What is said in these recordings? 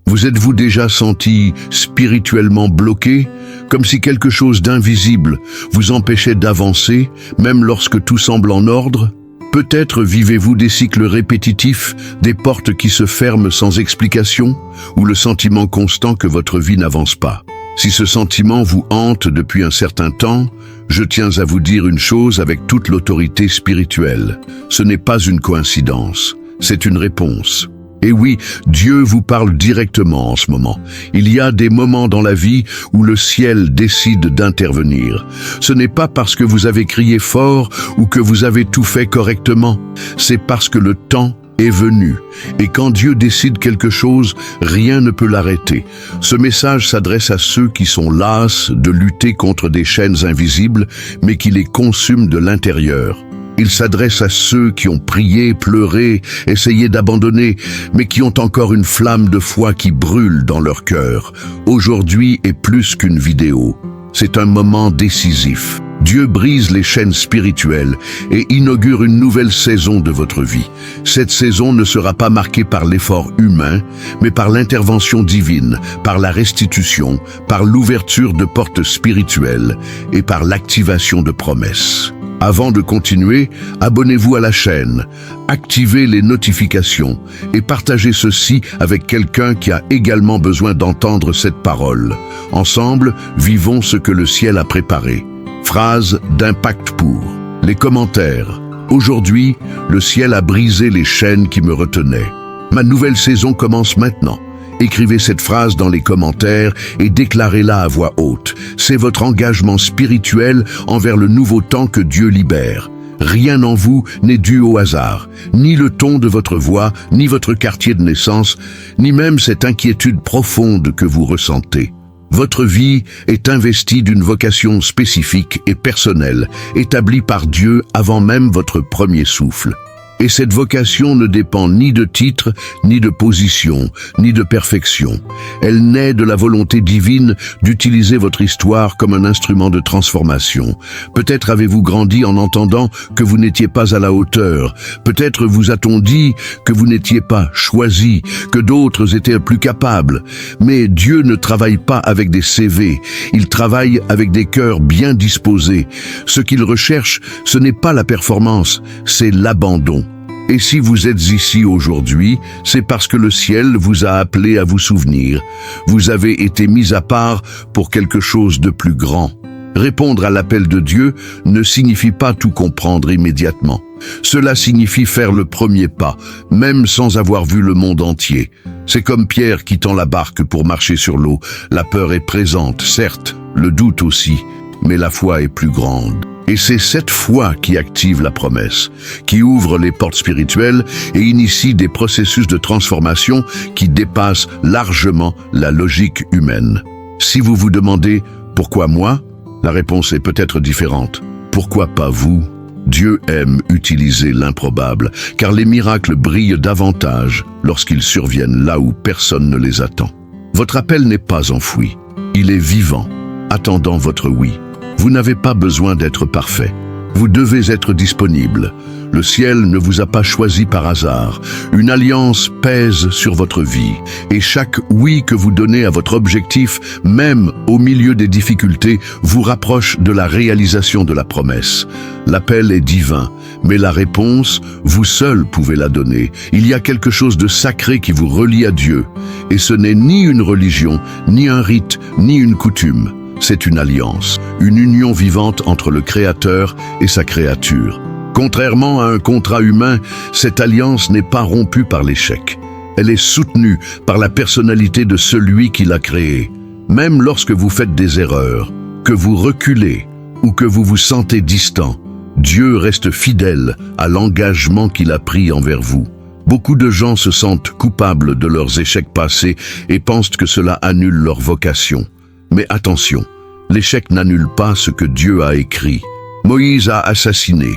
Vous êtes-vous déjà senti spirituellement bloqué, comme si quelque chose d'invisible vous empêchait d'avancer, même lorsque tout semble en ordre? Peut-être vivez-vous des cycles répétitifs, des portes qui se ferment sans explication, ou le sentiment constant que votre vie n'avance pas. Si ce sentiment vous hante depuis un certain temps, je tiens à vous dire une chose avec toute l'autorité spirituelle. Ce n'est pas une coïncidence, c'est une réponse. Et oui, Dieu vous parle directement en ce moment. Il y a des moments dans la vie où le ciel décide d'intervenir. Ce n'est pas parce que vous avez crié fort ou que vous avez tout fait correctement. C'est parce que le temps est venu. Et quand Dieu décide quelque chose, rien ne peut l'arrêter. Ce message s'adresse à ceux qui sont las de lutter contre des chaînes invisibles, mais qui les consument de l'intérieur. Il s'adresse à ceux qui ont prié, pleuré, essayé d'abandonner, mais qui ont encore une flamme de foi qui brûle dans leur cœur. Aujourd'hui est plus qu'une vidéo. C'est un moment décisif. Dieu brise les chaînes spirituelles et inaugure une nouvelle saison de votre vie. Cette saison ne sera pas marquée par l'effort humain, mais par l'intervention divine, par la restitution, par l'ouverture de portes spirituelles et par l'activation de promesses. Avant de continuer, abonnez-vous à la chaîne, activez les notifications et partagez ceci avec quelqu'un qui a également besoin d'entendre cette parole. Ensemble, vivons ce que le ciel a préparé. Phrase d'impact pour les commentaires. Aujourd'hui, le ciel a brisé les chaînes qui me retenaient. Ma nouvelle saison commence maintenant. Écrivez cette phrase dans les commentaires et déclarez-la à voix haute. C'est votre engagement spirituel envers le nouveau temps que Dieu libère. Rien en vous n'est dû au hasard, ni le ton de votre voix, ni votre quartier de naissance, ni même cette inquiétude profonde que vous ressentez. Votre vie est investie d'une vocation spécifique et personnelle, établie par Dieu avant même votre premier souffle. Et cette vocation ne dépend ni de titre, ni de position, ni de perfection. Elle naît de la volonté divine d'utiliser votre histoire comme un instrument de transformation. Peut-être avez-vous grandi en entendant que vous n'étiez pas à la hauteur. Peut-être vous a-t-on dit que vous n'étiez pas choisi, que d'autres étaient plus capables. Mais Dieu ne travaille pas avec des CV. Il travaille avec des cœurs bien disposés. Ce qu'il recherche, ce n'est pas la performance, c'est l'abandon. Et si vous êtes ici aujourd'hui, c'est parce que le ciel vous a appelé à vous souvenir. Vous avez été mis à part pour quelque chose de plus grand. Répondre à l'appel de Dieu ne signifie pas tout comprendre immédiatement. Cela signifie faire le premier pas, même sans avoir vu le monde entier. C'est comme Pierre quittant la barque pour marcher sur l'eau. La peur est présente, certes, le doute aussi, mais la foi est plus grande. Et c'est cette foi qui active la promesse, qui ouvre les portes spirituelles et initie des processus de transformation qui dépassent largement la logique humaine. Si vous vous demandez « Pourquoi moi ?», la réponse est peut-être différente. Pourquoi pas vous ? Dieu aime utiliser l'improbable, car les miracles brillent davantage lorsqu'ils surviennent là où personne ne les attend. Votre appel n'est pas enfoui, il est vivant, attendant votre oui. Vous n'avez pas besoin d'être parfait. Vous devez être disponible. Le ciel ne vous a pas choisi par hasard. Une alliance pèse sur votre vie. Et chaque oui que vous donnez à votre objectif, même au milieu des difficultés, vous rapproche de la réalisation de la promesse. L'appel est divin, mais la réponse, vous seul pouvez la donner. Il y a quelque chose de sacré qui vous relie à Dieu. Et ce n'est ni une religion, ni un rite, ni une coutume. C'est une alliance, une union vivante entre le Créateur et sa créature. Contrairement à un contrat humain, cette alliance n'est pas rompue par l'échec. Elle est soutenue par la personnalité de celui qui l'a créée. Même lorsque vous faites des erreurs, que vous reculez ou que vous vous sentez distant, Dieu reste fidèle à l'engagement qu'il a pris envers vous. Beaucoup de gens se sentent coupables de leurs échecs passés et pensent que cela annule leur vocation. Mais attention, l'échec n'annule pas ce que Dieu a écrit. Moïse a assassiné,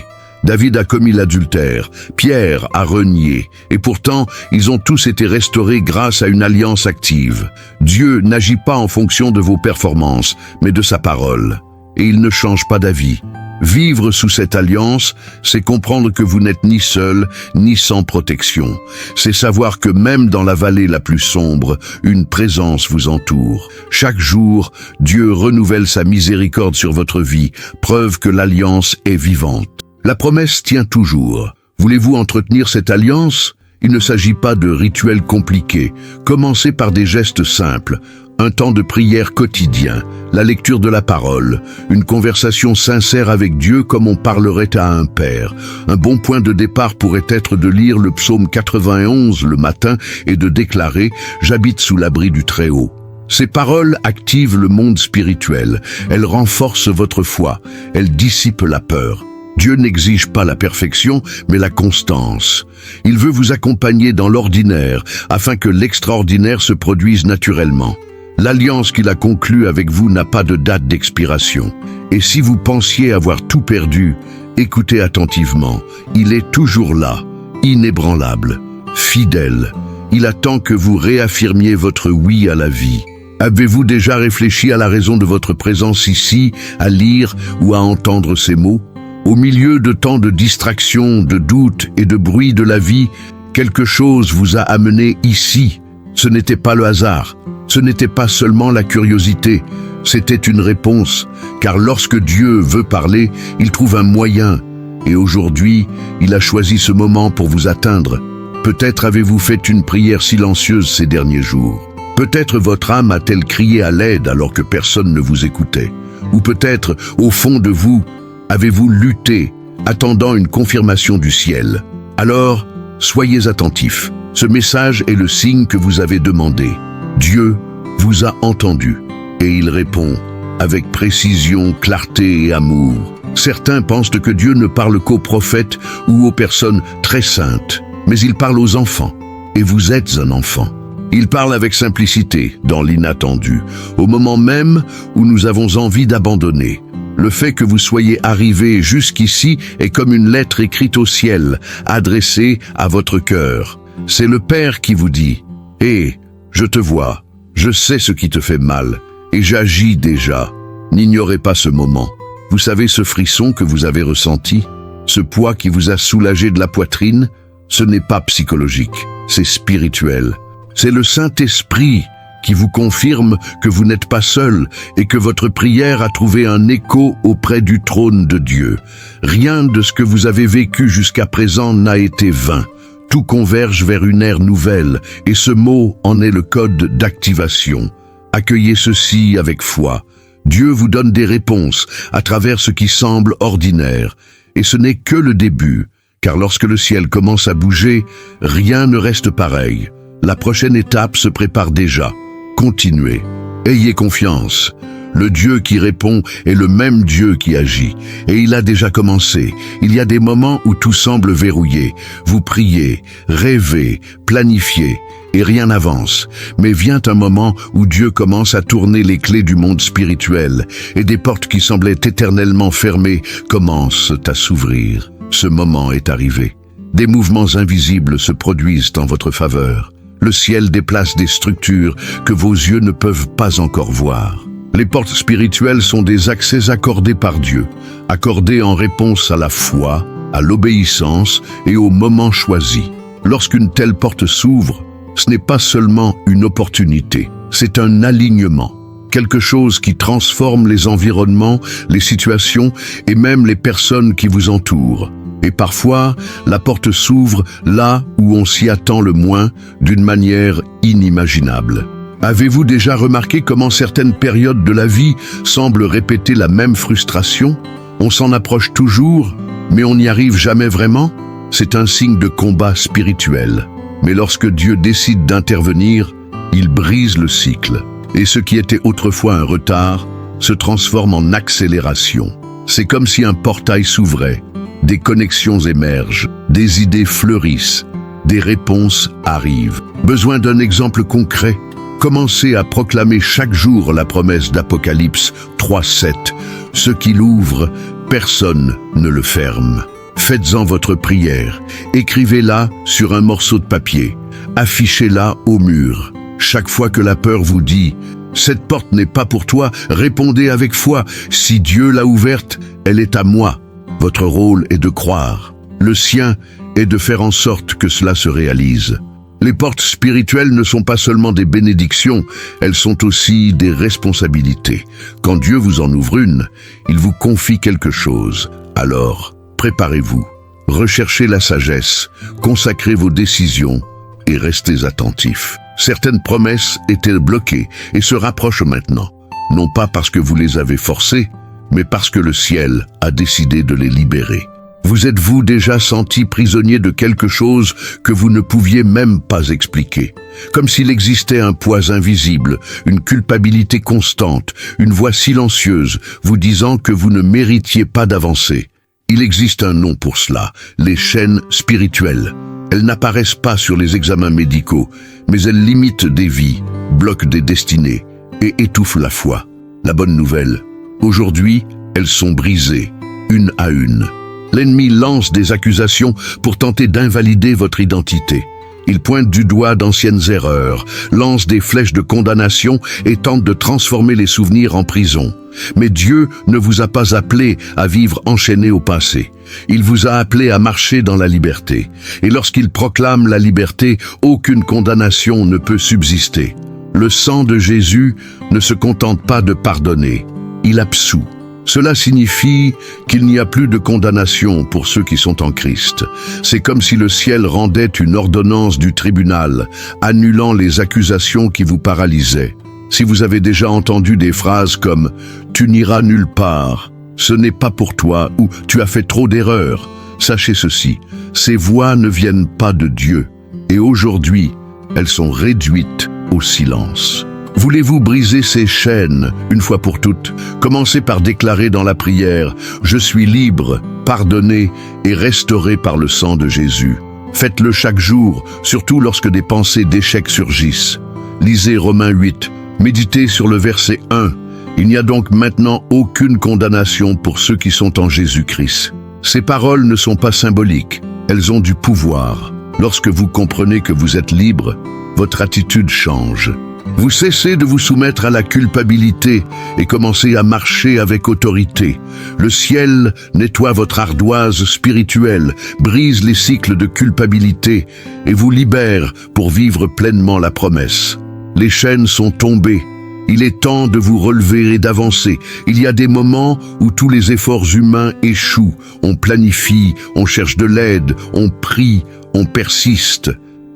David a commis l'adultère, Pierre a renié, et pourtant ils ont tous été restaurés grâce à une alliance active. Dieu n'agit pas en fonction de vos performances, mais de sa parole. Et il ne change pas d'avis. Vivre sous cette alliance, c'est comprendre que vous n'êtes ni seul, ni sans protection. C'est savoir que même dans la vallée la plus sombre, une présence vous entoure. Chaque jour, Dieu renouvelle sa miséricorde sur votre vie, preuve que l'alliance est vivante. La promesse tient toujours. Voulez-vous entretenir cette alliance ? Il ne s'agit pas de rituels compliqués. Commencez par des gestes simples. Un temps de prière quotidien, la lecture de la parole, une conversation sincère avec Dieu comme on parlerait à un père. Un bon point de départ pourrait être de lire le psaume 91 le matin et de déclarer « J'habite sous l'abri du Très-Haut ». Ces paroles activent le monde spirituel. Elles renforcent votre foi. Elles dissipent la peur. Dieu n'exige pas la perfection, mais la constance. Il veut vous accompagner dans l'ordinaire, afin que l'extraordinaire se produise naturellement. L'alliance qu'il a conclue avec vous n'a pas de date d'expiration. Et si vous pensiez avoir tout perdu, écoutez attentivement. Il est toujours là, inébranlable, fidèle. Il attend que vous réaffirmiez votre oui à la vie. Avez-vous déjà réfléchi à la raison de votre présence ici, à lire ou à entendre ces mots ? Au milieu de tant de distractions, de doutes et de bruit de la vie, quelque chose vous a amené ici. Ce n'était pas le hasard, ce n'était pas seulement la curiosité, c'était une réponse, car lorsque Dieu veut parler, il trouve un moyen. Et aujourd'hui, il a choisi ce moment pour vous atteindre. Peut-être avez-vous fait une prière silencieuse ces derniers jours. Peut-être votre âme a-t-elle crié à l'aide alors que personne ne vous écoutait. Ou peut-être, au fond de vous, avez-vous lutté, attendant une confirmation du ciel? Alors, soyez attentifs. Ce message est le signe que vous avez demandé. Dieu vous a entendu et il répond avec précision, clarté et amour. Certains pensent que Dieu ne parle qu'aux prophètes ou aux personnes très saintes, mais il parle aux enfants. Et vous êtes un enfant. Il parle avec simplicité, dans l'inattendu, au moment même où nous avons envie d'abandonner. Le fait que vous soyez arrivé jusqu'ici est comme une lettre écrite au ciel, adressée à votre cœur. C'est le Père qui vous dit « Hé, je te vois, je sais ce qui te fait mal, et j'agis déjà. N'ignorez pas ce moment. Vous savez ce frisson que vous avez ressenti? Ce poids qui vous a soulagé de la poitrine? Ce n'est pas psychologique, c'est spirituel. C'est le Saint-Esprit qui vous confirme que vous n'êtes pas seul et que votre prière a trouvé un écho auprès du trône de Dieu. Rien de ce que vous avez vécu jusqu'à présent n'a été vain. Tout converge vers une ère nouvelle et ce mot en est le code d'activation. Accueillez ceci avec foi. Dieu vous donne des réponses à travers ce qui semble ordinaire. Et ce n'est que le début, car lorsque le ciel commence à bouger, rien ne reste pareil. La prochaine étape se prépare déjà. Continuez. Ayez confiance. Le Dieu qui répond est le même Dieu qui agit. Et il a déjà commencé. Il y a des moments où tout semble verrouillé. Vous priez, rêvez, planifiez, et rien n'avance. Mais vient un moment où Dieu commence à tourner les clés du monde spirituel, et des portes qui semblaient éternellement fermées commencent à s'ouvrir. Ce moment est arrivé. Des mouvements invisibles se produisent en votre faveur. Le ciel déplace des structures que vos yeux ne peuvent pas encore voir. Les portes spirituelles sont des accès accordés par Dieu, accordés en réponse à la foi, à l'obéissance et au moment choisi. Lorsqu'une telle porte s'ouvre, ce n'est pas seulement une opportunité, c'est un alignement. Quelque chose qui transforme les environnements, les situations et même les personnes qui vous entourent. Et parfois, la porte s'ouvre là où on s'y attend le moins, d'une manière inimaginable. Avez-vous déjà remarqué comment certaines périodes de la vie semblent répéter la même frustration? On s'en approche toujours, mais on n'y arrive jamais vraiment? C'est un signe de combat spirituel. Mais lorsque Dieu décide d'intervenir, il brise le cycle. Et ce qui était autrefois un retard se transforme en accélération. C'est comme si un portail s'ouvrait. Des connexions émergent, des idées fleurissent, des réponses arrivent. Besoin d'un exemple concret? Commencez à proclamer chaque jour la promesse d'Apocalypse 3:7. Ce qu'il ouvre, personne ne le ferme. Faites-en votre prière. Écrivez-la sur un morceau de papier. Affichez-la au mur. Chaque fois que la peur vous dit « Cette porte n'est pas pour toi, répondez avec foi. Si Dieu l'a ouverte, elle est à moi. Votre rôle est de croire. Le sien est de faire en sorte que cela se réalise. Les portes spirituelles ne sont pas seulement des bénédictions, elles sont aussi des responsabilités. Quand Dieu vous en ouvre une, il vous confie quelque chose. Alors, préparez-vous, recherchez la sagesse, consacrez vos décisions et restez attentifs. Certaines promesses étaient bloquées et se rapprochent maintenant, non pas parce que vous les avez forcées, mais parce que le ciel a décidé de les libérer. Vous êtes-vous déjà senti prisonnier de quelque chose que vous ne pouviez même pas expliquer? Comme s'il existait un poids invisible, une culpabilité constante, une voix silencieuse vous disant que vous ne méritiez pas d'avancer. Il existe un nom pour cela, les chaînes spirituelles. Elles n'apparaissent pas sur les examens médicaux, mais elles limitent des vies, bloquent des destinées et étouffent la foi. La bonne nouvelle, aujourd'hui, elles sont brisées, une à une. L'ennemi lance des accusations pour tenter d'invalider votre identité. Il pointe du doigt d'anciennes erreurs, lance des flèches de condamnation et tente de transformer les souvenirs en prison. Mais Dieu ne vous a pas appelé à vivre enchaîné au passé. Il vous a appelé à marcher dans la liberté. Et lorsqu'il proclame la liberté, aucune condamnation ne peut subsister. Le sang de Jésus ne se contente pas de pardonner, il absout. Cela signifie qu'il n'y a plus de condamnation pour ceux qui sont en Christ. C'est comme si le ciel rendait une ordonnance du tribunal, annulant les accusations qui vous paralysaient. Si vous avez déjà entendu des phrases comme « Tu n'iras nulle part »,« Ce n'est pas pour toi » ou « Tu as fait trop d'erreurs », sachez ceci, ces voix ne viennent pas de Dieu. Et aujourd'hui, elles sont réduites au silence. Voulez-vous briser ces chaînes, une fois pour toutes? Commencez par déclarer dans la prière « Je suis libre, pardonné et restauré par le sang de Jésus ». Faites-le chaque jour, surtout lorsque des pensées d'échec surgissent. Lisez Romains 8, méditez sur le verset 1. Il n'y a donc maintenant aucune condamnation pour ceux qui sont en Jésus-Christ. Ces paroles ne sont pas symboliques, elles ont du pouvoir. Lorsque vous comprenez que vous êtes libre, votre attitude change. Vous cessez de vous soumettre à la culpabilité et commencez à marcher avec autorité. Le ciel nettoie votre ardoise spirituelle, brise les cycles de culpabilité et vous libère pour vivre pleinement la promesse. Les chaînes sont tombées. Il est temps de vous relever et d'avancer. Il y a des moments où tous les efforts humains échouent. On planifie, on cherche de l'aide, on prie, on persiste.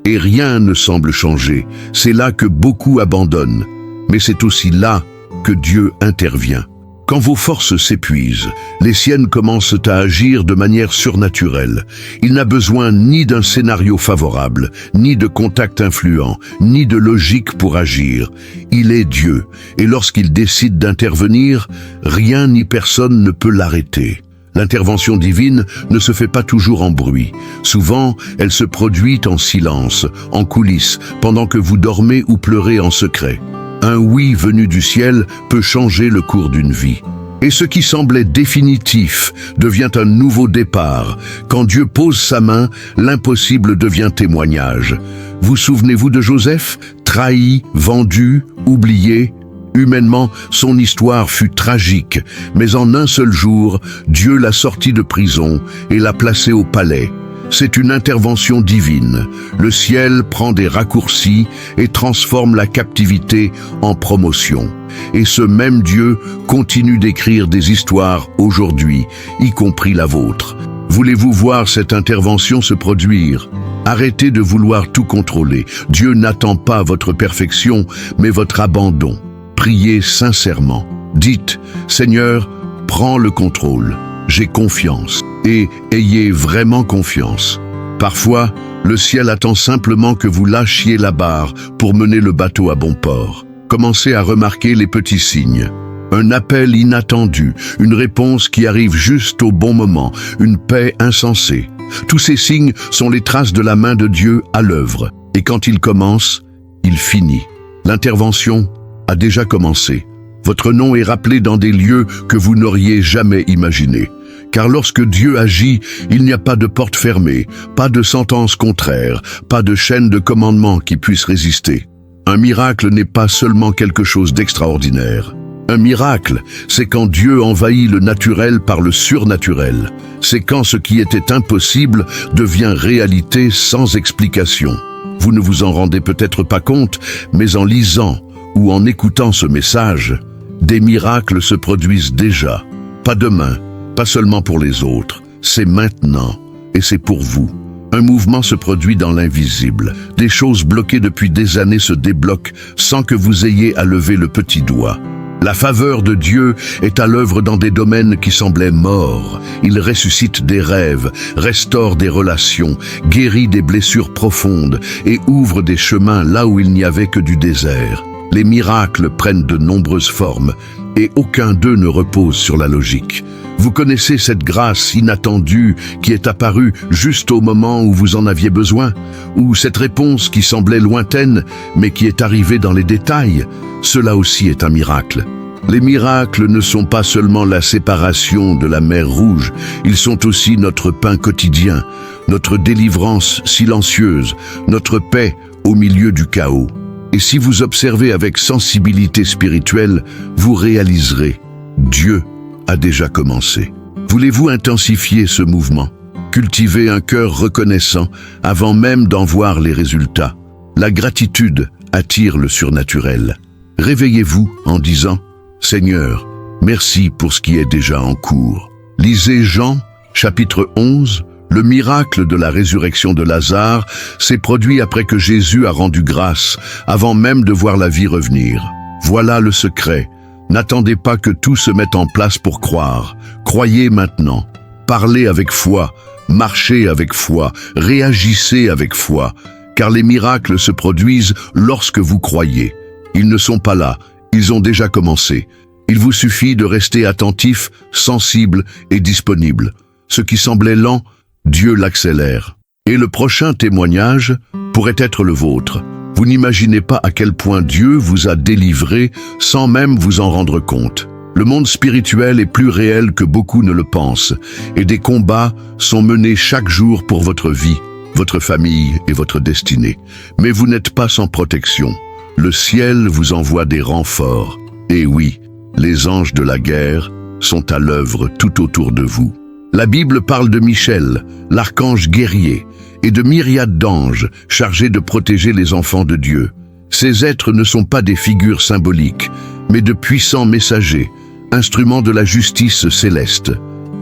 Et rien ne semble changer. C'est là que beaucoup abandonnent. Mais c'est aussi là que Dieu intervient. Quand vos forces s'épuisent, les siennes commencent à agir de manière surnaturelle. Il n'a besoin ni d'un scénario favorable, ni de contact influent, ni de logique pour agir. Il est Dieu, et lorsqu'il décide d'intervenir, rien ni personne ne peut l'arrêter. L'intervention divine ne se fait pas toujours en bruit. Souvent, elle se produit en silence, en coulisses, pendant que vous dormez ou pleurez en secret. Un oui venu du ciel peut changer le cours d'une vie. Et ce qui semblait définitif devient un nouveau départ. Quand Dieu pose sa main, l'impossible devient témoignage. Vous souvenez-vous de Joseph, trahi, vendu, oublié? Humainement, son histoire fut tragique, mais en un seul jour, Dieu l'a sorti de prison et l'a placé au palais. C'est une intervention divine. Le ciel prend des raccourcis et transforme la captivité en promotion. Et ce même Dieu continue d'écrire des histoires aujourd'hui, y compris la vôtre. Voulez-vous voir cette intervention se produire? Arrêtez de vouloir tout contrôler. Dieu n'attend pas votre perfection, mais votre abandon. Priez sincèrement. Dites, Seigneur, prends le contrôle. J'ai confiance. Et ayez vraiment confiance. Parfois, le ciel attend simplement que vous lâchiez la barre pour mener le bateau à bon port. Commencez à remarquer les petits signes. Un appel inattendu, une réponse qui arrive juste au bon moment, une paix insensée. Tous ces signes sont les traces de la main de Dieu à l'œuvre. Et quand il commence, il finit. L'intervention a déjà commencé. Votre nom est rappelé dans des lieux que vous n'auriez jamais imaginés. Car lorsque Dieu agit, il n'y a pas de porte fermée, pas de sentence contraire, pas de chaîne de commandement qui puisse résister. Un miracle n'est pas seulement quelque chose d'extraordinaire. Un miracle, c'est quand Dieu envahit le naturel par le surnaturel. C'est quand ce qui était impossible devient réalité sans explication. Vous ne vous en rendez peut-être pas compte, mais en lisant ou en écoutant ce message, des miracles se produisent déjà. Pas demain, pas seulement pour les autres, c'est maintenant et c'est pour vous. Un mouvement se produit dans l'invisible. Des choses bloquées depuis des années se débloquent sans que vous ayez à lever le petit doigt. La faveur de Dieu est à l'œuvre dans des domaines qui semblaient morts. Il ressuscite des rêves, restaure des relations, guérit des blessures profondes et ouvre des chemins là où il n'y avait que du désert. Les miracles prennent de nombreuses formes et aucun d'eux ne repose sur la logique. Vous connaissez cette grâce inattendue qui est apparue juste au moment où vous en aviez besoin, ou cette réponse qui semblait lointaine mais qui est arrivée dans les détails. Cela aussi est un miracle. Les miracles ne sont pas seulement la séparation de la mer Rouge, ils sont aussi notre pain quotidien, notre délivrance silencieuse, notre paix au milieu du chaos. Et si vous observez avec sensibilité spirituelle, vous réaliserez, Dieu a déjà commencé. Voulez-vous intensifier ce mouvement? Cultiver un cœur reconnaissant avant même d'en voir les résultats. La gratitude attire le surnaturel. Réveillez-vous en disant « Seigneur, merci pour ce qui est déjà en cours ». Lisez Jean, chapitre 11, le miracle de la résurrection de Lazare s'est produit après que Jésus a rendu grâce, avant même de voir la vie revenir. Voilà le secret. N'attendez pas que tout se mette en place pour croire. Croyez maintenant. Parlez avec foi, marchez avec foi, réagissez avec foi, car les miracles se produisent lorsque vous croyez. Ils ne sont pas là, ils ont déjà commencé. Il vous suffit de rester attentif, sensible et disponible. Ce qui semblait lent, Dieu l'accélère. Et le prochain témoignage pourrait être le vôtre. Vous n'imaginez pas à quel point Dieu vous a délivré sans même vous en rendre compte. Le monde spirituel est plus réel que beaucoup ne le pensent, et des combats sont menés chaque jour pour votre vie, votre famille et votre destinée. Mais vous n'êtes pas sans protection. Le ciel vous envoie des renforts. Et oui, les anges de la guerre sont à l'œuvre tout autour de vous. La Bible parle de Michel, l'archange guerrier, et de myriades d'anges chargés de protéger les enfants de Dieu. Ces êtres ne sont pas des figures symboliques, mais de puissants messagers, instruments de la justice céleste.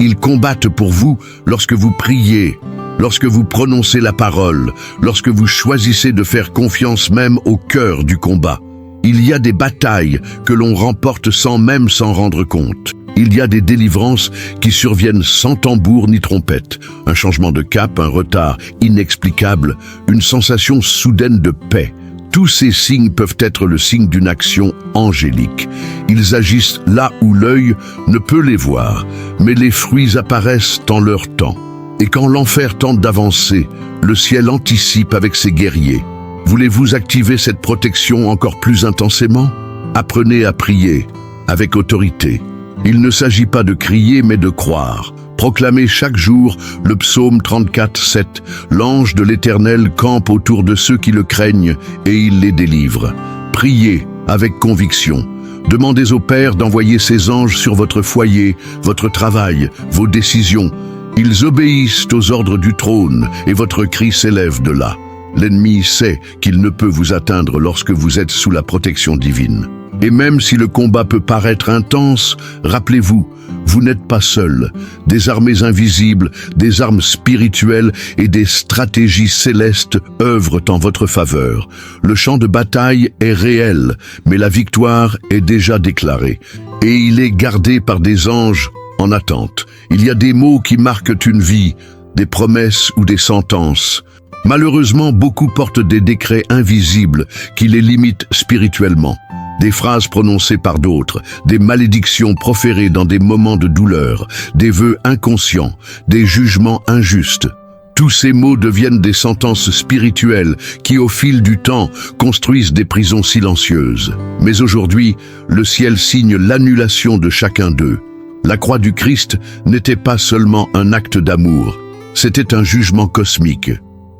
Ils combattent pour vous lorsque vous priez, lorsque vous prononcez la parole, lorsque vous choisissez de faire confiance même au cœur du combat. Il y a des batailles que l'on remporte sans même s'en rendre compte. Il y a des délivrances qui surviennent sans tambour ni trompette. Un changement de cap, un retard inexplicable, une sensation soudaine de paix. Tous ces signes peuvent être le signe d'une action angélique. Ils agissent là où l'œil ne peut les voir, mais les fruits apparaissent en leur temps. Et quand l'enfer tente d'avancer, le ciel anticipe avec ses guerriers. Voulez-vous activer cette protection encore plus intensément? Apprenez à prier avec autorité. Il ne s'agit pas de crier mais de croire. Proclamez chaque jour le psaume 34, 7. L'ange de l'Éternel campe autour de ceux qui le craignent et il les délivre. Priez avec conviction. Demandez au Père d'envoyer ses anges sur votre foyer, votre travail, vos décisions. Ils obéissent aux ordres du trône et votre cri s'élève de là. L'ennemi sait qu'il ne peut vous atteindre lorsque vous êtes sous la protection divine. Et même si le combat peut paraître intense, rappelez-vous, vous n'êtes pas seul. Des armées invisibles, des armes spirituelles et des stratégies célestes œuvrent en votre faveur. Le champ de bataille est réel, mais la victoire est déjà déclarée. Et il est gardé par des anges en attente. Il y a des mots qui marquent une vie, des promesses ou des sentences. Malheureusement, beaucoup portent des décrets invisibles qui les limitent spirituellement. Des phrases prononcées par d'autres, des malédictions proférées dans des moments de douleur, des vœux inconscients, des jugements injustes. Tous ces mots deviennent des sentences spirituelles qui, au fil du temps, construisent des prisons silencieuses. Mais aujourd'hui, le ciel signe l'annulation de chacun d'eux. La croix du Christ n'était pas seulement un acte d'amour, c'était un jugement cosmique.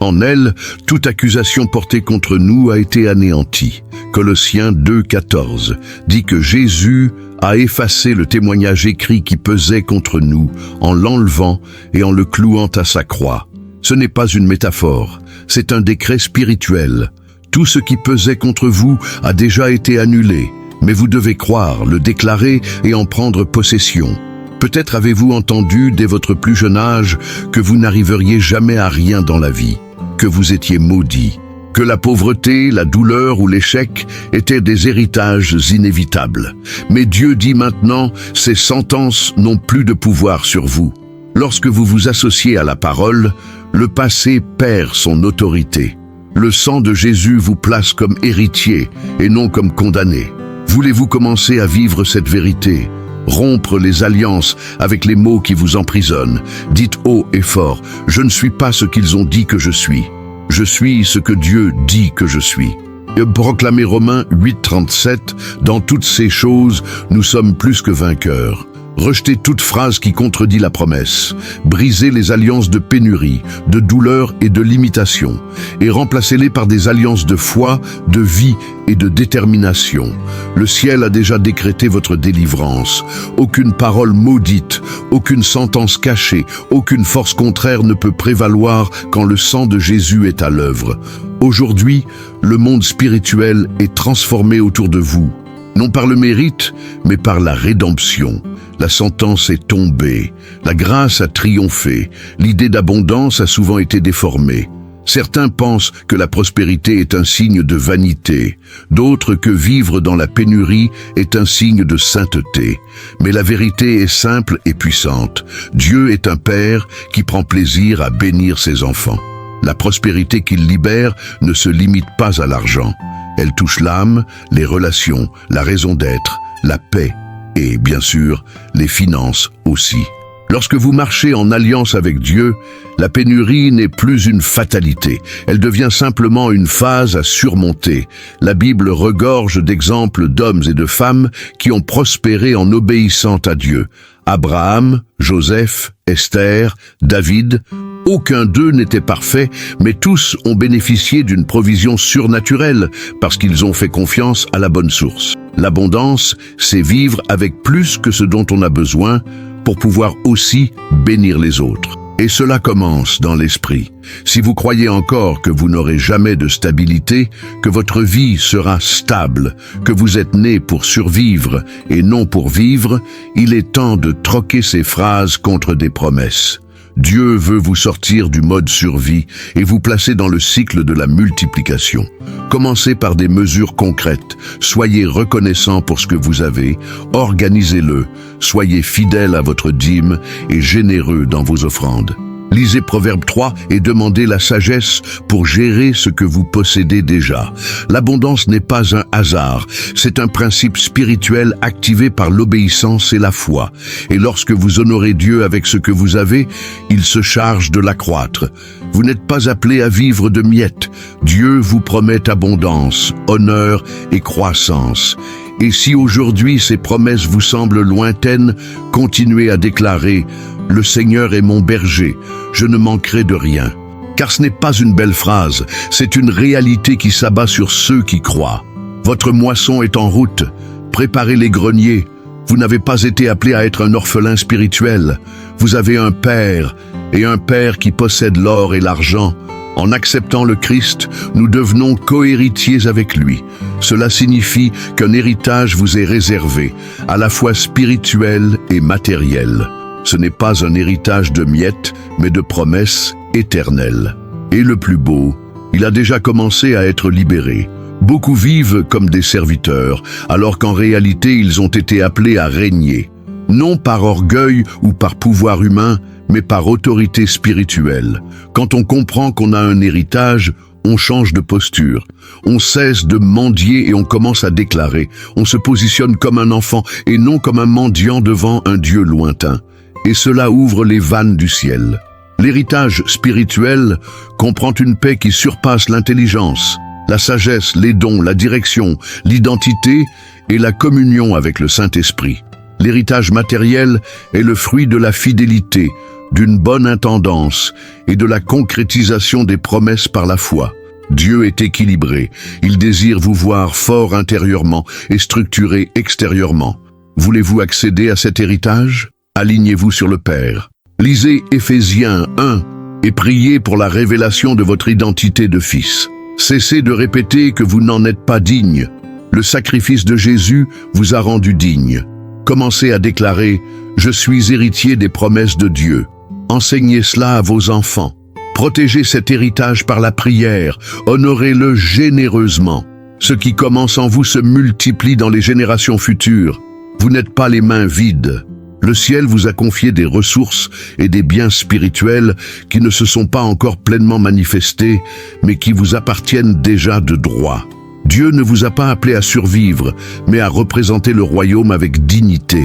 En elle, toute accusation portée contre nous a été anéantie. Colossiens 2,14 dit que Jésus a effacé le témoignage écrit qui pesait contre nous en l'enlevant et en le clouant à sa croix. Ce n'est pas une métaphore, c'est un décret spirituel. Tout ce qui pesait contre vous a déjà été annulé, mais vous devez croire, le déclarer et en prendre possession. Peut-être avez-vous entendu dès votre plus jeune âge que vous n'arriveriez jamais à rien dans la vie, que vous étiez maudit, que la pauvreté, la douleur ou l'échec étaient des héritages inévitables. Mais Dieu dit maintenant, ces sentences n'ont plus de pouvoir sur vous. Lorsque vous vous associez à la parole, le passé perd son autorité. Le sang de Jésus vous place comme héritier et non comme condamné. Voulez-vous commencer à vivre cette vérité ? Rompre les alliances avec les mots qui vous emprisonnent. Dites haut et fort, je ne suis pas ce qu'ils ont dit que je suis. Je suis ce que Dieu dit que je suis. Proclamez Romains 8,37, dans toutes ces choses, nous sommes plus que vainqueurs. Rejetez toute phrase qui contredit la promesse. Brisez les alliances de pénurie, de douleur et de limitation, et remplacez-les par des alliances de foi, de vie et de détermination. Le ciel a déjà décrété votre délivrance. Aucune parole maudite, aucune sentence cachée, aucune force contraire ne peut prévaloir quand le sang de Jésus est à l'œuvre. Aujourd'hui, le monde spirituel est transformé autour de vous. Non par le mérite, mais par la rédemption. La sentence est tombée, la grâce a triomphé, l'idée d'abondance a souvent été déformée. Certains pensent que la prospérité est un signe de vanité, d'autres que vivre dans la pénurie est un signe de sainteté. Mais la vérité est simple et puissante. Dieu est un Père qui prend plaisir à bénir ses enfants. La prospérité qu'il libère ne se limite pas à l'argent. Elle touche l'âme, les relations, la raison d'être, la paix et, bien sûr, les finances aussi. Lorsque vous marchez en alliance avec Dieu, la pénurie n'est plus une fatalité. Elle devient simplement une phase à surmonter. La Bible regorge d'exemples d'hommes et de femmes qui ont prospéré en obéissant à Dieu. Abraham, Joseph, Esther, David, aucun d'eux n'était parfait, mais tous ont bénéficié d'une provision surnaturelle parce qu'ils ont fait confiance à la bonne source. L'abondance, c'est vivre avec plus que ce dont on a besoin pour pouvoir aussi bénir les autres. Et cela commence dans l'esprit. Si vous croyez encore que vous n'aurez jamais de stabilité, que votre vie sera stable, que vous êtes né pour survivre et non pour vivre, il est temps de troquer ces phrases contre des promesses. Dieu veut vous sortir du mode survie et vous placer dans le cycle de la multiplication. Commencez par des mesures concrètes. Soyez reconnaissant pour ce que vous avez, organisez-le, soyez fidèle à votre dîme et généreux dans vos offrandes. Lisez Proverbe 3 et demandez la sagesse pour gérer ce que vous possédez déjà. L'abondance n'est pas un hasard, c'est un principe spirituel activé par l'obéissance et la foi. Et lorsque vous honorez Dieu avec ce que vous avez, il se charge de l'accroître. Vous n'êtes pas appelé à vivre de miettes. Dieu vous promet abondance, honneur et croissance. Et si aujourd'hui ces promesses vous semblent lointaines, continuez à déclarer « Le Seigneur est mon berger, je ne manquerai de rien ». Car ce n'est pas une belle phrase, c'est une réalité qui s'abat sur ceux qui croient. Votre moisson est en route, préparez les greniers. Vous n'avez pas été appelé à être un orphelin spirituel. Vous avez un Père, et un Père qui possède l'or et l'argent. En acceptant le Christ, nous devenons co-héritiers avec lui. Cela signifie qu'un héritage vous est réservé, à la fois spirituel et matériel. Ce n'est pas un héritage de miettes, mais de promesses éternelles. Et le plus beau, il a déjà commencé à être libéré. Beaucoup vivent comme des serviteurs, alors qu'en réalité ils ont été appelés à régner. Non par orgueil ou par pouvoir humain, mais par autorité spirituelle. Quand on comprend qu'on a un héritage, on change de posture. On cesse de mendier et on commence à déclarer. On se positionne comme un enfant et non comme un mendiant devant un Dieu lointain. Et cela ouvre les vannes du ciel. L'héritage spirituel comprend une paix qui surpasse l'intelligence, la sagesse, les dons, la direction, l'identité et la communion avec le Saint-Esprit. L'héritage matériel est le fruit de la fidélité, d'une bonne intendance et de la concrétisation des promesses par la foi. Dieu est équilibré, il désire vous voir fort intérieurement et structuré extérieurement. Voulez-vous accéder à cet héritage? Alignez-vous sur le Père. Lisez Éphésiens 1 et priez pour la révélation de votre identité de fils. Cessez de répéter que vous n'en êtes pas digne. Le sacrifice de Jésus vous a rendu digne. Commencez à déclarer « Je suis héritier des promesses de Dieu ». Enseignez cela à vos enfants. Protégez cet héritage par la prière, honorez-le généreusement. Ce qui commence en vous se multiplie dans les générations futures. Vous n'êtes pas les mains vides. Le ciel vous a confié des ressources et des biens spirituels qui ne se sont pas encore pleinement manifestés, mais qui vous appartiennent déjà de droit. Dieu ne vous a pas appelé à survivre, mais à représenter le royaume avec dignité.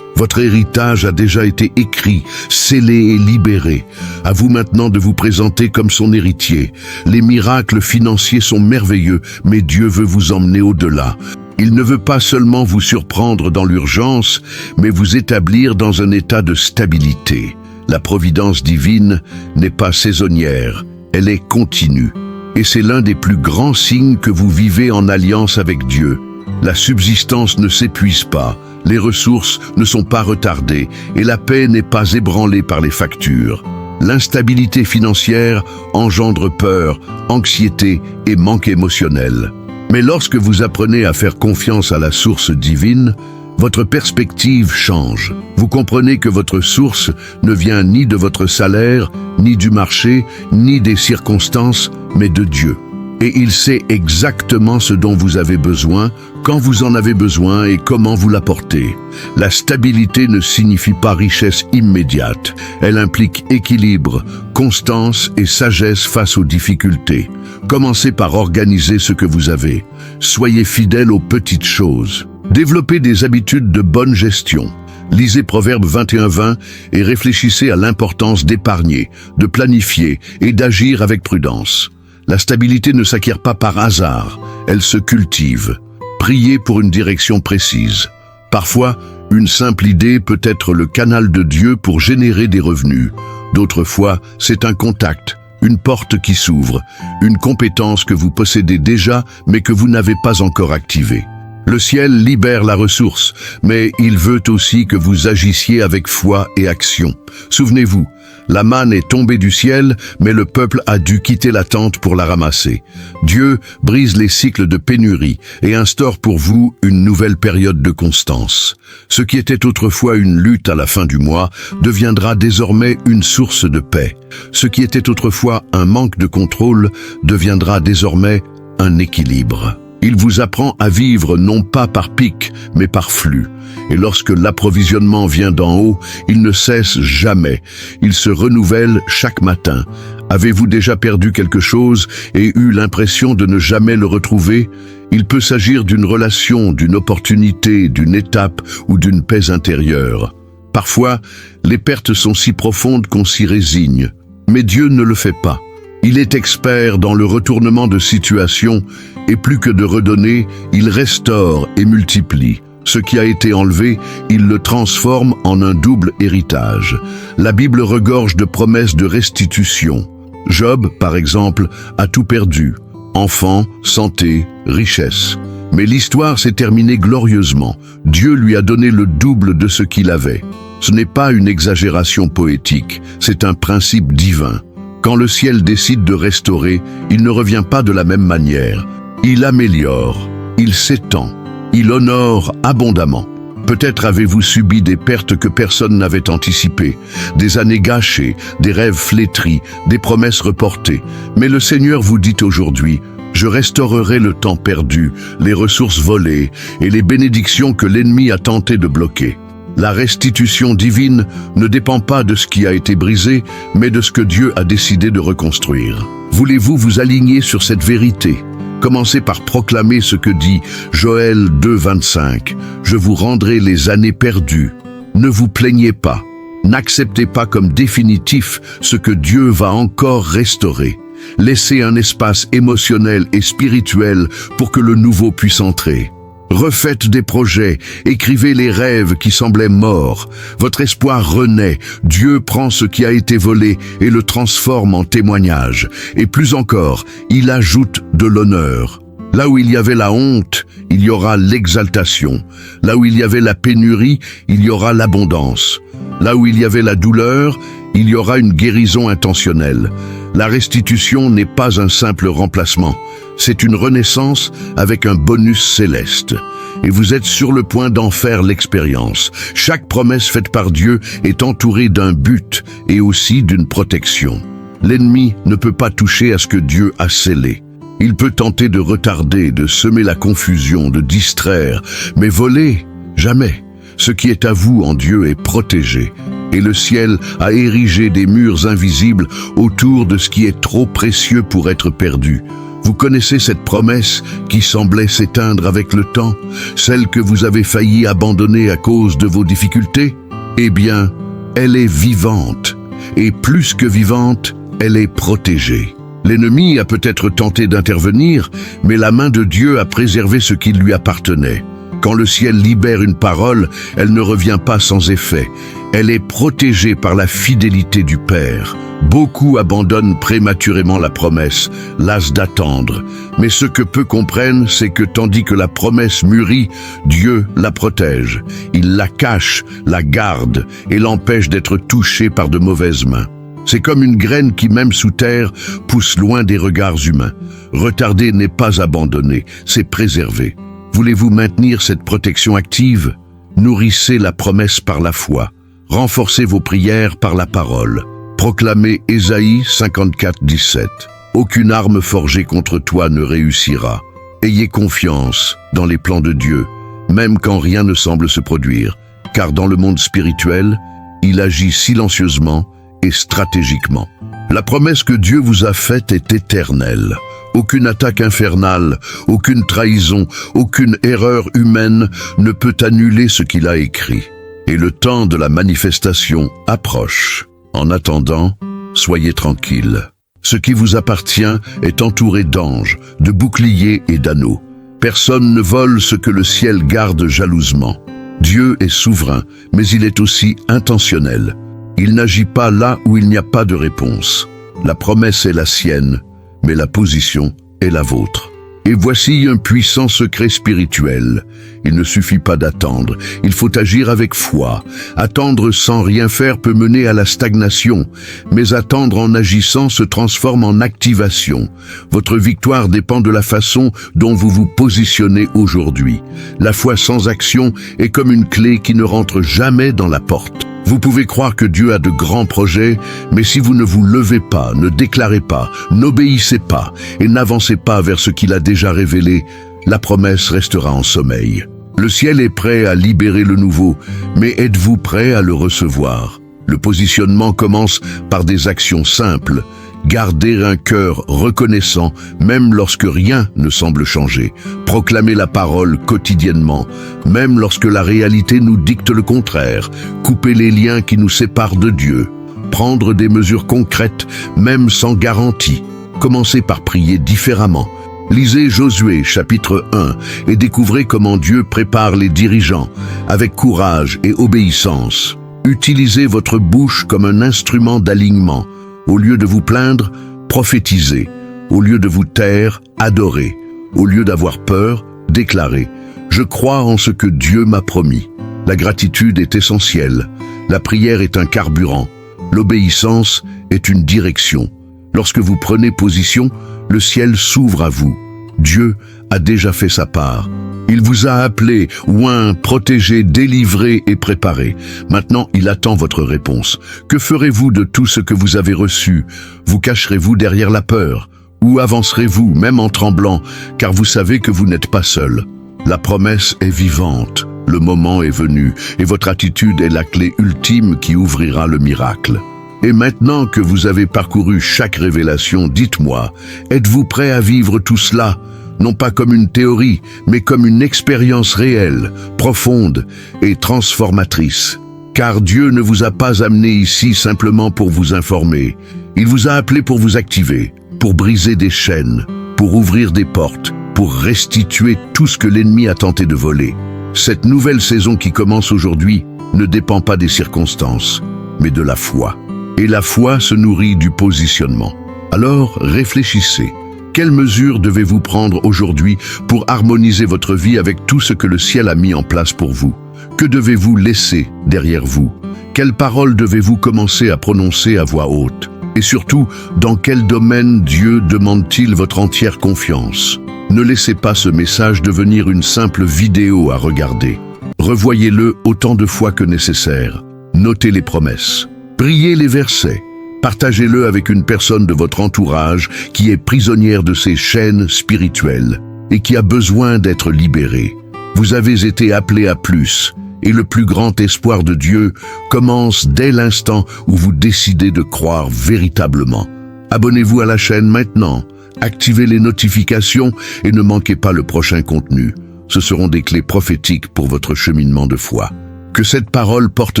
Votre héritage a déjà été écrit, scellé et libéré. À vous maintenant de vous présenter comme son héritier. Les miracles financiers sont merveilleux, mais Dieu veut vous emmener au-delà. Il ne veut pas seulement vous surprendre dans l'urgence, mais vous établir dans un état de stabilité. La providence divine n'est pas saisonnière, elle est continue. Et c'est l'un des plus grands signes que vous vivez en alliance avec Dieu. La subsistance ne s'épuise pas, les ressources ne sont pas retardées et la paix n'est pas ébranlée par les factures. L'instabilité financière engendre peur, anxiété et manque émotionnel. Mais lorsque vous apprenez à faire confiance à la source divine, votre perspective change. Vous comprenez que votre source ne vient ni de votre salaire, ni du marché, ni des circonstances, mais de Dieu. Et il sait exactement ce dont vous avez besoin, quand vous en avez besoin et comment vous l'apporter. La stabilité ne signifie pas richesse immédiate. Elle implique équilibre, constance et sagesse face aux difficultés. Commencez par organiser ce que vous avez. Soyez fidèle aux petites choses. Développez des habitudes de bonne gestion. Lisez Proverbe 21:20 et réfléchissez à l'importance d'épargner, de planifier et d'agir avec prudence. La stabilité ne s'acquiert pas par hasard, elle se cultive. Priez pour une direction précise. Parfois, une simple idée peut être le canal de Dieu pour générer des revenus. D'autres fois, c'est un contact, une porte qui s'ouvre, une compétence que vous possédez déjà mais que vous n'avez pas encore activée. Le ciel libère la ressource, mais il veut aussi que vous agissiez avec foi et action. Souvenez-vous, la manne est tombée du ciel, mais le peuple a dû quitter la tente pour la ramasser. Dieu brise les cycles de pénurie et instaure pour vous une nouvelle période de constance. Ce qui était autrefois une lutte à la fin du mois deviendra désormais une source de paix. Ce qui était autrefois un manque de contrôle deviendra désormais un équilibre. Il vous apprend à vivre non pas par pic, mais par flux. Et lorsque l'approvisionnement vient d'en haut, il ne cesse jamais. Il se renouvelle chaque matin. Avez-vous déjà perdu quelque chose et eu l'impression de ne jamais le retrouver? Il peut s'agir d'une relation, d'une opportunité, d'une étape ou d'une paix intérieure. Parfois, les pertes sont si profondes qu'on s'y résigne. Mais Dieu ne le fait pas. Il est expert dans le retournement de situation et plus que de redonner, il restaure et multiplie. Ce qui a été enlevé, il le transforme en un double héritage. La Bible regorge de promesses de restitution. Job, par exemple, a tout perdu. Enfants, santé, richesse. Mais l'histoire s'est terminée glorieusement. Dieu lui a donné le double de ce qu'il avait. Ce n'est pas une exagération poétique, c'est un principe divin. Quand le ciel décide de restaurer, il ne revient pas de la même manière. Il améliore, il s'étend, il honore abondamment. Peut-être avez-vous subi des pertes que personne n'avait anticipées, des années gâchées, des rêves flétris, des promesses reportées. Mais le Seigneur vous dit aujourd'hui, « Je restaurerai le temps perdu, les ressources volées et les bénédictions que l'ennemi a tenté de bloquer. » La restitution divine ne dépend pas de ce qui a été brisé, mais de ce que Dieu a décidé de reconstruire. Voulez-vous vous aligner sur cette vérité? Commencez par proclamer ce que dit Joël 2:25. « Je vous rendrai les années perdues. Ne vous plaignez pas. N'acceptez pas comme définitif ce que Dieu va encore restaurer. Laissez un espace émotionnel et spirituel pour que le nouveau puisse entrer. » Refaites des projets, écrivez les rêves qui semblaient morts. Votre espoir renaît, Dieu prend ce qui a été volé et le transforme en témoignage. Et plus encore, il ajoute de l'honneur. Là où il y avait la honte, il y aura l'exaltation. Là où il y avait la pénurie, il y aura l'abondance. Là où il y avait la douleur, il y aura une guérison intentionnelle. La restitution n'est pas un simple remplacement. C'est une renaissance avec un bonus céleste. Et vous êtes sur le point d'en faire l'expérience. Chaque promesse faite par Dieu est entourée d'un but et aussi d'une protection. L'ennemi ne peut pas toucher à ce que Dieu a scellé. Il peut tenter de retarder, de semer la confusion, de distraire, mais voler, jamais. Ce qui est à vous en Dieu est protégé. Et le ciel a érigé des murs invisibles autour de ce qui est trop précieux pour être perdu. Vous connaissez cette promesse qui semblait s'éteindre avec le temps, celle que vous avez failli abandonner à cause de vos difficultés? Eh bien, elle est vivante. Et plus que vivante, elle est protégée. L'ennemi a peut-être tenté d'intervenir, mais la main de Dieu a préservé ce qui lui appartenait. Quand le ciel libère une parole, elle ne revient pas sans effet. Elle est protégée par la fidélité du Père. Beaucoup abandonnent prématurément la promesse, las d'attendre. Mais ce que peu comprennent, c'est que tandis que la promesse mûrit, Dieu la protège. Il la cache, la garde et l'empêche d'être touchée par de mauvaises mains. C'est comme une graine qui, même sous terre, pousse loin des regards humains. Retarder n'est pas abandonner, c'est préserver. Voulez-vous maintenir cette protection active? Nourrissez la promesse par la foi. Renforcez vos prières par la parole. Proclamez Ésaïe 54:17. Aucune arme forgée contre toi ne réussira. Ayez confiance dans les plans de Dieu, même quand rien ne semble se produire, car dans le monde spirituel, il agit silencieusement et stratégiquement. La promesse que Dieu vous a faite est éternelle. Aucune attaque infernale, aucune trahison, aucune erreur humaine ne peut annuler ce qu'il a écrit. Et le temps de la manifestation approche. En attendant, soyez tranquilles. Ce qui vous appartient est entouré d'anges, de boucliers et d'anneaux. Personne ne vole ce que le ciel garde jalousement. Dieu est souverain, mais il est aussi intentionnel. Il n'agit pas là où il n'y a pas de réponse. La promesse est la sienne, mais la position est la vôtre. Et voici un puissant secret spirituel. Il ne suffit pas d'attendre, il faut agir avec foi. Attendre sans rien faire peut mener à la stagnation, mais attendre en agissant se transforme en activation. Votre victoire dépend de la façon dont vous vous positionnez aujourd'hui. La foi sans action est comme une clé qui ne rentre jamais dans la porte. Vous pouvez croire que Dieu a de grands projets, mais si vous ne vous levez pas, ne déclarez pas, n'obéissez pas et n'avancez pas vers ce qu'il a déjà révélé, la promesse restera en sommeil. Le ciel est prêt à libérer le nouveau, mais êtes-vous prêt à le recevoir? Le positionnement commence par des actions simples. Gardez un cœur reconnaissant, même lorsque rien ne semble changer. Proclamez la parole quotidiennement, même lorsque la réalité nous dicte le contraire. Coupez les liens qui nous séparent de Dieu. Prendre des mesures concrètes, même sans garantie. Commencez par prier différemment. Lisez Josué chapitre 1 et découvrez comment Dieu prépare les dirigeants, avec courage et obéissance. Utilisez votre bouche comme un instrument d'alignement. Au lieu de vous plaindre, prophétisez. Au lieu de vous taire, adorez. Au lieu d'avoir peur, déclarez. Je crois en ce que Dieu m'a promis. La gratitude est essentielle. La prière est un carburant. L'obéissance est une direction. Lorsque vous prenez position, le ciel s'ouvre à vous. Dieu a déjà fait sa part. Il vous a appelé, oint, protégé, délivré et préparé. Maintenant, il attend votre réponse. Que ferez-vous de tout ce que vous avez reçu? Vous cacherez-vous derrière la peur? Ou avancerez-vous, même en tremblant, car vous savez que vous n'êtes pas seul? La promesse est vivante, le moment est venu, et votre attitude est la clé ultime qui ouvrira le miracle. Et maintenant que vous avez parcouru chaque révélation, dites-moi, êtes-vous prêt à vivre tout cela? Non pas comme une théorie, mais comme une expérience réelle, profonde et transformatrice. Car Dieu ne vous a pas amené ici simplement pour vous informer. Il vous a appelé pour vous activer, pour briser des chaînes, pour ouvrir des portes pour restituer tout ce que l'ennemi a tenté de voler. Cette nouvelle saison qui commence aujourd'hui ne dépend pas des circonstances, mais de la foi. Et la foi se nourrit du positionnement. Alors, réfléchissez. Quelles mesures devez-vous prendre aujourd'hui pour harmoniser votre vie avec tout ce que le ciel a mis en place pour vous? Que devez-vous laisser derrière vous? Quelles paroles devez-vous commencer à prononcer à voix haute? Et surtout, dans quel domaine Dieu demande-t-il votre entière confiance? Ne laissez pas ce message devenir une simple vidéo à regarder. Revoyez-le autant de fois que nécessaire. Notez les promesses. Priez les versets. Partagez-le avec une personne de votre entourage qui est prisonnière de ces chaînes spirituelles et qui a besoin d'être libérée. Vous avez été appelé à plus, et le plus grand espoir de Dieu commence dès l'instant où vous décidez de croire véritablement. Abonnez-vous à la chaîne maintenant, activez les notifications et ne manquez pas le prochain contenu. Ce seront des clés prophétiques pour votre cheminement de foi. Que cette parole porte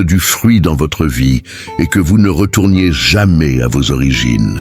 du fruit dans votre vie et que vous ne retourniez jamais à vos origines.